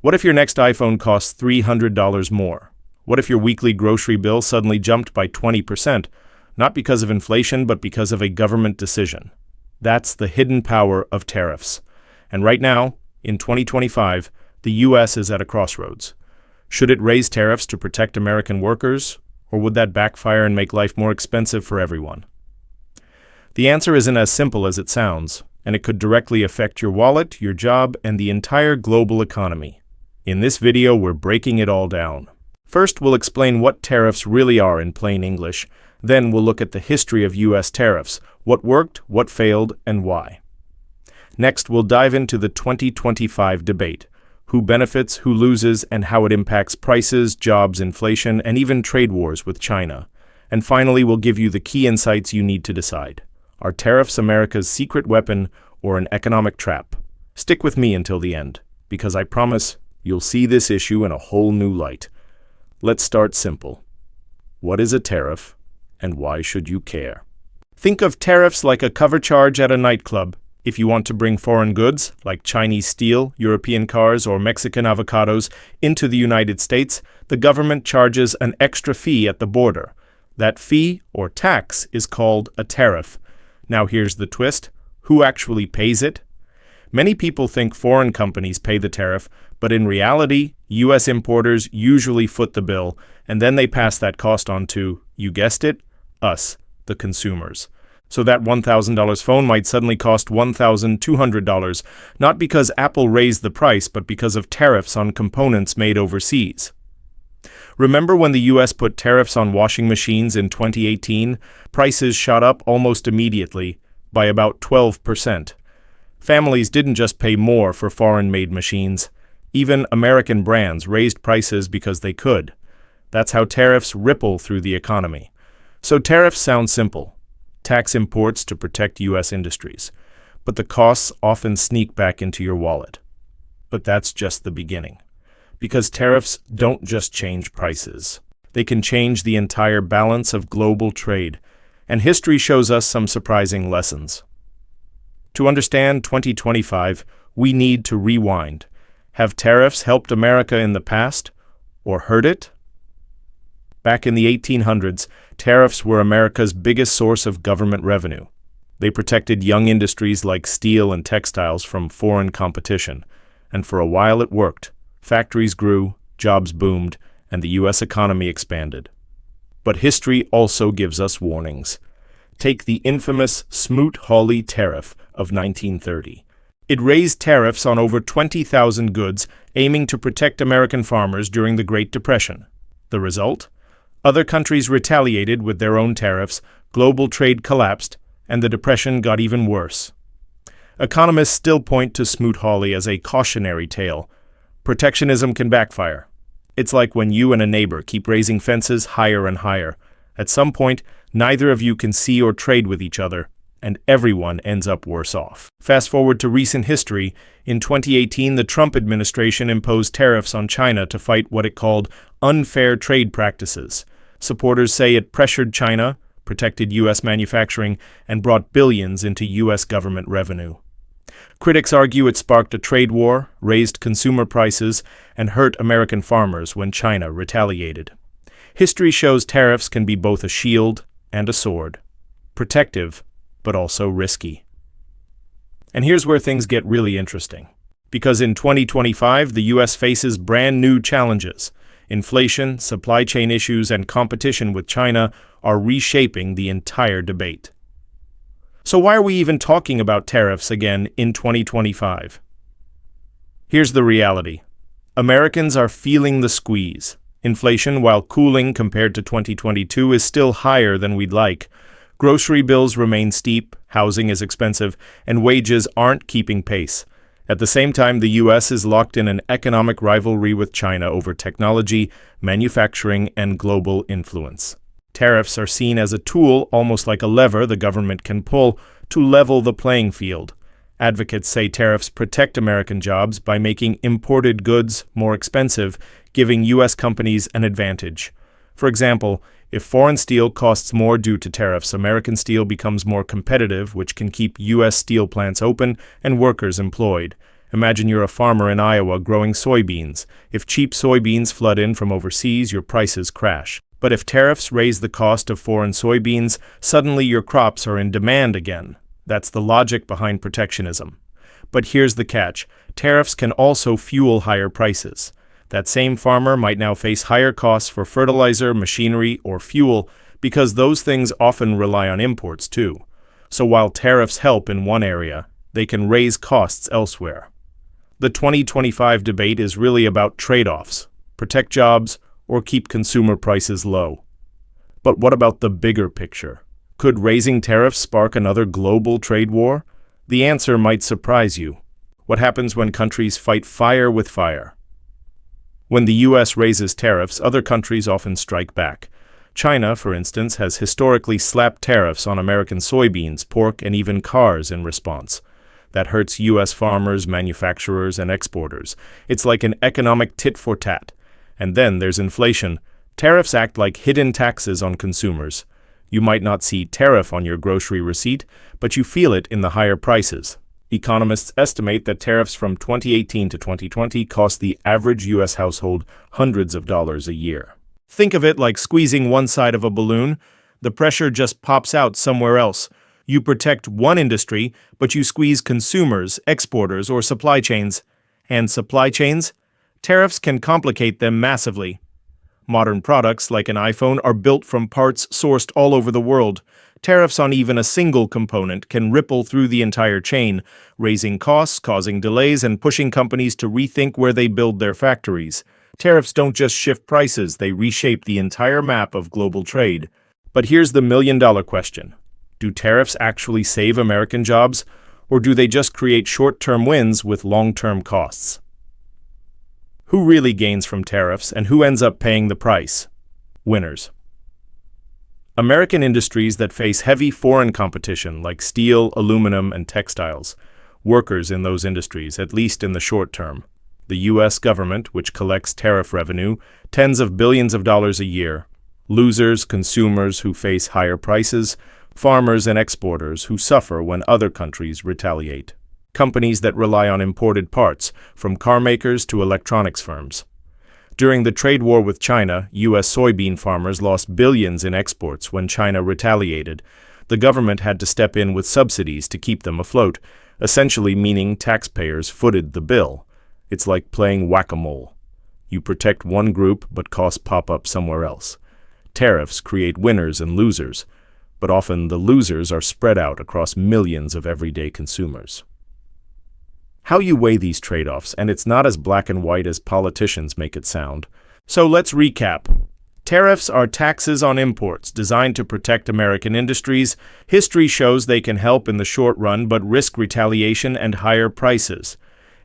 What if your next iPhone costs $300 more? What if your weekly grocery bill suddenly jumped by 20%, not because of inflation, but because of a government decision? That's the hidden power of tariffs. And right now, in 2025, the U.S. is at a crossroads. Should it raise tariffs to protect American workers, or would that backfire and make life more expensive for everyone? The answer isn't as simple as it sounds, and it could directly affect your wallet, your job, and the entire global economy. In this video, we're breaking it all down. First, we'll explain what tariffs really are in plain English. Then we'll look at the history of U.S. tariffs, what worked, what failed, and why. Next, we'll dive into the 2025 debate, who benefits, who loses, and how it impacts prices, jobs, inflation, and even trade wars with China. And finally, we'll give you the key insights you need to decide. Are tariffs America's secret weapon or an economic trap? Stick with me until the end, because I promise you'll see this issue in a whole new light. Let's start simple. What is a tariff, and why should you care? Think of tariffs like a cover charge at a nightclub. If you want to bring foreign goods, like Chinese steel, European cars, or Mexican avocados, into the United States, the government charges an extra fee at the border. That fee, or tax, is called a tariff. Now here's the twist. Who actually pays it? Many people think foreign companies pay the tariff, but in reality, U.S. importers usually foot the bill, and then they pass that cost on to, you guessed it, us, the consumers. So that $1,000 phone might suddenly cost $1,200, not because Apple raised the price, but because of tariffs on components made overseas. Remember when the U.S. put tariffs on washing machines in 2018? Prices shot up almost immediately, by about 12%. Families didn't just pay more for foreign-made machines. Even American brands raised prices because they could. That's how tariffs ripple through the economy. So tariffs sound simple. Tax imports to protect U.S. industries. But the costs often sneak back into your wallet. But that's just the beginning. Because tariffs don't just change prices. They can change the entire balance of global trade. And history shows us some surprising lessons. To understand 2025, we need to rewind. Have tariffs helped America in the past, or hurt it? Back in the 1800s, tariffs were America's biggest source of government revenue. They protected young industries like steel and textiles from foreign competition, and for a while it worked. Factories grew, jobs boomed, and the U.S. economy expanded. But history also gives us warnings. Take the infamous Smoot-Hawley Tariff of 1930. It raised tariffs on over 20,000 goods, aiming to protect American farmers during the Great Depression. The result? Other countries retaliated with their own tariffs, global trade collapsed, and the Depression got even worse. Economists still point to Smoot-Hawley as a cautionary tale. Protectionism can backfire. It's like when you and a neighbor keep raising fences higher and higher. At some point, neither of you can see or trade with each other, and everyone ends up worse off. Fast forward to recent history. In 2018, the Trump administration imposed tariffs on China to fight what it called unfair trade practices. Supporters say it pressured China, protected U.S. manufacturing, and brought billions into U.S. government revenue. Critics argue it sparked a trade war, raised consumer prices, and hurt American farmers when China retaliated. History shows tariffs can be both a shield and a sword. Protective, but also risky. And here's where things get really interesting. Because in 2025, the U.S. faces brand new challenges. Inflation, supply chain issues, and competition with China are reshaping the entire debate. So why are we even talking about tariffs again in 2025? Here's the reality. Americans are feeling the squeeze. Inflation, while cooling compared to 2022, is still higher than we'd like. Grocery bills remain steep, housing is expensive, and wages aren't keeping pace. At the same time, the U.S. is locked in an economic rivalry with China over technology, manufacturing, and global influence. Tariffs are seen as a tool, almost like a lever the government can pull, to level the playing field. Advocates say tariffs protect American jobs by making imported goods more expensive, giving U.S. companies an advantage. For example, if foreign steel costs more due to tariffs, American steel becomes more competitive, which can keep U.S. steel plants open and workers employed. Imagine you're a farmer in Iowa growing soybeans. If cheap soybeans flood in from overseas, your prices crash. But if tariffs raise the cost of foreign soybeans, suddenly your crops are in demand again. That's the logic behind protectionism. But here's the catch. Tariffs can also fuel higher prices. That same farmer might now face higher costs for fertilizer, machinery, or fuel because those things often rely on imports too. So while tariffs help in one area, they can raise costs elsewhere. The 2025 debate is really about trade-offs: protect jobs or keep consumer prices low. But what about the bigger picture? Could raising tariffs spark another global trade war? The answer might surprise you. What happens when countries fight fire with fire? When the US raises tariffs, other countries often strike back. China, for instance, has historically slapped tariffs on American soybeans, pork, and even cars in response. That hurts US farmers, manufacturers, and exporters. It's like an economic tit-for-tat. And then there's inflation. Tariffs act like hidden taxes on consumers. You might not see tariff on your grocery receipt, but you feel it in the higher prices. Economists estimate that tariffs from 2018 to 2020 cost the average US household hundreds of dollars a year. Think of it like squeezing one side of a balloon. The pressure just pops out somewhere else. You protect one industry, but you squeeze consumers, exporters, or supply chains. And supply chains? Tariffs can complicate them massively. Modern products, like an iPhone, are built from parts sourced all over the world. Tariffs on even a single component can ripple through the entire chain, raising costs, causing delays, and pushing companies to rethink where they build their factories. Tariffs don't just shift prices, they reshape the entire map of global trade. But here's the million-dollar question. Do tariffs actually save American jobs, or do they just create short-term wins with long-term costs? Who really gains from tariffs, and who ends up paying the price? Winners. American industries that face heavy foreign competition like steel, aluminum, and textiles. Workers in those industries, at least in the short term. The U.S. government, which collects tariff revenue, tens of billions of dollars a year. Losers, consumers who face higher prices, farmers and exporters who suffer when other countries retaliate. Companies that rely on imported parts, from car makers to electronics firms. During the trade war with China, U.S. soybean farmers lost billions in exports when China retaliated. The government had to step in with subsidies to keep them afloat, essentially meaning taxpayers footed the bill. It's like playing whack-a-mole. You protect one group, but costs pop up somewhere else. Tariffs create winners and losers, but often the losers are spread out across millions of everyday consumers. How you weigh these trade-offs, and it's not as black and white as politicians make it sound. So let's recap. Tariffs are taxes on imports designed to protect American industries. History shows they can help in the short run but risk retaliation and higher prices.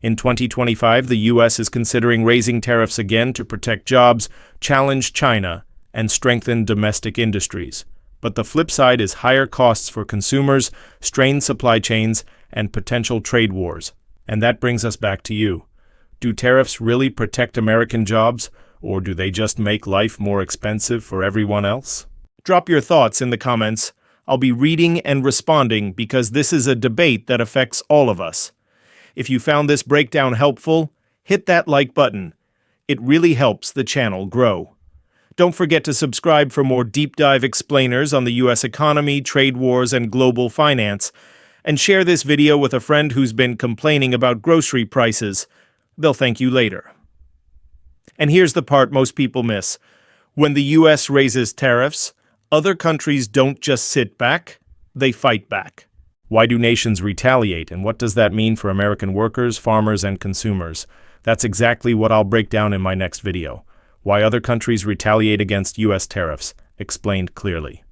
In 2025, the U.S. is considering raising tariffs again to protect jobs, challenge China, and strengthen domestic industries. But the flip side is higher costs for consumers, strained supply chains, and potential trade wars. And that brings us back to you. Do tariffs really protect American jobs, or do they just make life more expensive for everyone else? Drop your thoughts in the comments. I'll be reading and responding because this is a debate that affects all of us. If you found this breakdown helpful, hit that like button. It really helps the channel grow. Don't forget to subscribe for more deep dive explainers on the U.S. economy, trade wars, and global finance. And share this video with a friend who's been complaining about grocery prices. They'll thank you later. And here's the part most people miss. When the U.S. raises tariffs, other countries don't just sit back, they fight back. Why do nations retaliate, and what does that mean for American workers, farmers, and consumers? That's exactly what I'll break down in my next video. Why other countries retaliate against U.S. tariffs, explained clearly.